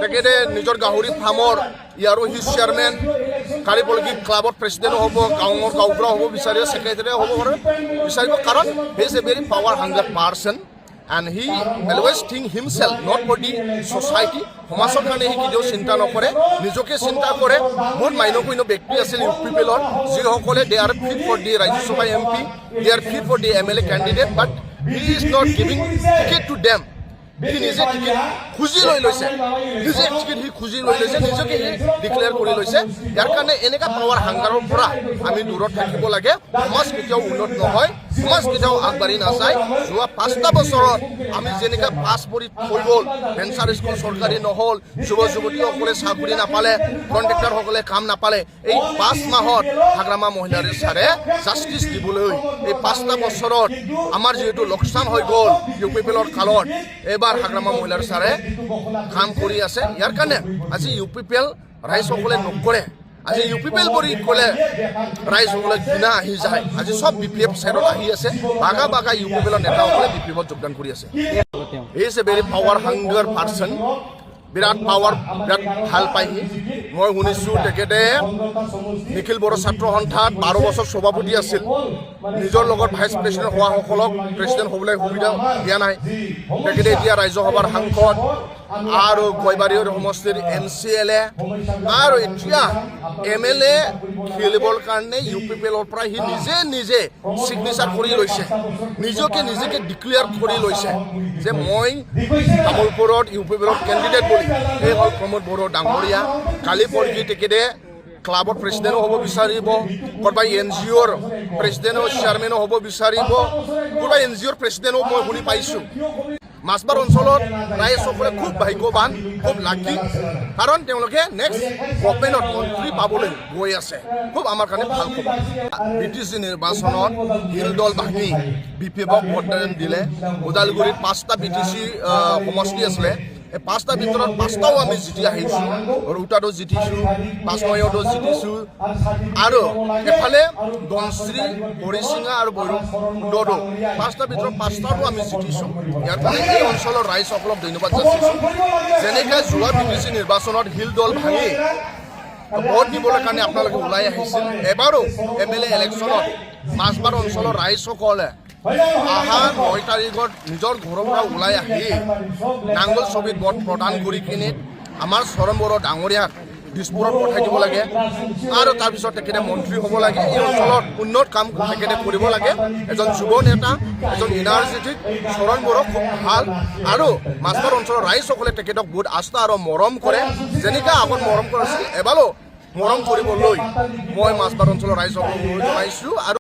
তেখেতে নিজৰ গাহৰি ফাৰ্মৰ ইয়াৰো হি চেয়াৰমেন কাৰিপলকি ক্লাবত প্ৰেচিডেণ্ট হ'ব গাঁৱৰ গাঁওবুঢ়া হ'ব বিচাৰিব ছেক্ৰেটাৰী হ'ব বিচাৰিব কাৰণ হি is a very power hungry person and he always think himself not for the society সমাজৰ কাৰণে হি কেতিয়াও চিন্তা নকৰে নিজকে চিন্তা কৰে বহুত মাইনকৈনো ব্যক্তি আছিল ইউ পিপলৰ যিসকলে দে R fit for the Rajya Sabha MP they are fit for the MLA candidate but he is not giving ticket to them he নিজে টিকেট খুজি লৈ লৈছে নিজে টিকেট হি খুজি লৈ লৈছে নিজকে হি ডিক্লেয়াৰ কৰি লৈছে ইয়াৰ কাৰণে এনেকা পাৱাৰ হাংগাৰৰ পৰা আমি দূৰত থাকিব লাগে সমাজ কেতিয়াও উন্নত নহয় সমাজ কেতিয়াও আগবাঢ়ি নাযায় যোৱা 5টা বছৰত আমি যেনেকৈ পাছ পৰি হৈ গ'ল ভেঞ্চাৰ স্কুল চৰকাৰী নহ'ল যুৱ যুৱতীসকলে চাকৰি নাপালে কণ্ট্ৰেক্টৰসকলে কাম নাপালে এই 5 মাহত হাগ্ৰামা মহিলাৰ ছাৰে জাষ্টিছ দিবলৈ এই 5টা বছৰত আমাৰ যিহেতু লোকচান হৈ গ'ল ইউ পিপলৰ কালত এবাৰ হাগ্ৰামা মহিলাৰ ছাৰে কাম কৰি আছে ইয়াৰ কাৰণে আজি ইউ পিপল ৰাইজসকলে নকৰে আজি ইউ পিপল বুলি ক'লে ৰাইজসকলে ঘৃণা আহি যায় আজি সব BPF ছাইডত আহি আছে বাগা বাগা ইউ পিপলৰ নেতাসকলে BPFত যোগদান কৰি আছে he is a very power hungry person বিৰাট পাৱাৰ বিৰাট ভাল পায় মই শুনিছোঁ তেখেতে নিখিল বড়ো ছাত্ৰ সন্থাত 12 বছৰ সভাপতি আছিল নিজৰ লগত ভাইচ প্ৰেচিডেণ্ট হোৱাসকলক প্ৰেচিডেণ্ট হ'বলৈ সুবিধা দিয়া নাই তেখেতে এতিয়া ৰাজ্যসভাৰ সাংসদ আৰু গৈবাৰীৰ সমষ্টিৰ MCLA আৰু এতিয়া MLA খেলিবৰ কাৰণে ইউ পিপলৰ পৰা সি নিজে ছিগনেচাৰ কৰি লৈছে নিজকে ডিক্লেয়াৰ কৰি লৈছে যে মই তামোলপুৰত ইউ পিপলৰ কেণ্ডিডেট বুলি এই হ'ল প্ৰমোদ বড়ো ডাঙৰীয়া কালি পৰহি তেখেতে ক্লাবত প্ৰেচিডেণ্টো হ'ব বিচাৰিব ক'ৰবাত NGOৰ প্ৰেচিডেণ্ট চেয়াৰমেনো হ'ব বিচাৰিব ক'ৰবাত NGOৰ প্ৰেচিডেণ্টো মই শুনি পাইছোঁ মাছবাৰ অঞ্চলত ৰাইজসকলে খুব ভাগ্যৱান খুব লাকি কাৰণ তেওঁলোকে নেক্সট গভৰ্ণমেণ্টত মন্ত্ৰী পাবলৈ গৈ আছে খুব আমাৰ কাৰণে ভাল খবৰ BTC নিৰ্বাচনত হিল দল ভাঙি BPFক ভোটদান দিলে ওদালগুৰিত 5টা BTC সমষ্টি আছিলে এই 5টা ভিতৰত 5টাও আমি জিতি আহিছোঁ ৰৌতাতো জিতিছোঁ পাঁচময়তো জিতিছোঁ আৰু এফালে দনশ্ৰী হৰিচিঙা আৰু বৈৰৱকুণ্ডতো 5টা ভিতৰত 5টাতো আমি জিতিছোঁ ইয়াৰ কাৰণে এই অঞ্চলৰ ৰাইজসকলক ধন্যবাদ যাচিছোঁ যেনেকৈ যোৱা BTC নিৰ্বাচনত হিল দল ভাঙি ভোট দিবলৈ কাৰণে আপোনালোকে ওলাই আহিছিল এবাৰো MLA ইলেকশ্যনত মাছবাৰ অঞ্চলৰ ৰাইজসকলে আহা 9 তাৰিখত নিজৰ ঘৰৰ পৰা ওলাই আহি নাংগল ছবিত ভোট প্ৰদান কৰি কিনে আমাৰ চৰণ বড়ো ডাঙৰীয়াক দিছপুৰত পঠাই দিব লাগে আৰু তাৰপিছত তেখেতে মন্ত্ৰী হ'ব লাগে এই অঞ্চলত উন্নত কাম তেখেতে কৰিব লাগে এজন যুৱ নেতা এজন এনাৰ্জেটিক চৰণ বড়ো খুব ভাল আৰু মাছবাৰ অঞ্চলৰ ৰাইজসকলে তেখেতক বহুত আস্থা আৰু মৰম কৰে যেনেকৈ আগত মৰম কৰিছিল এবাৰো মৰম কৰিবলৈ মই মাছবাৰ অঞ্চলৰ ৰাইজসকলক জনাইছোঁ আৰু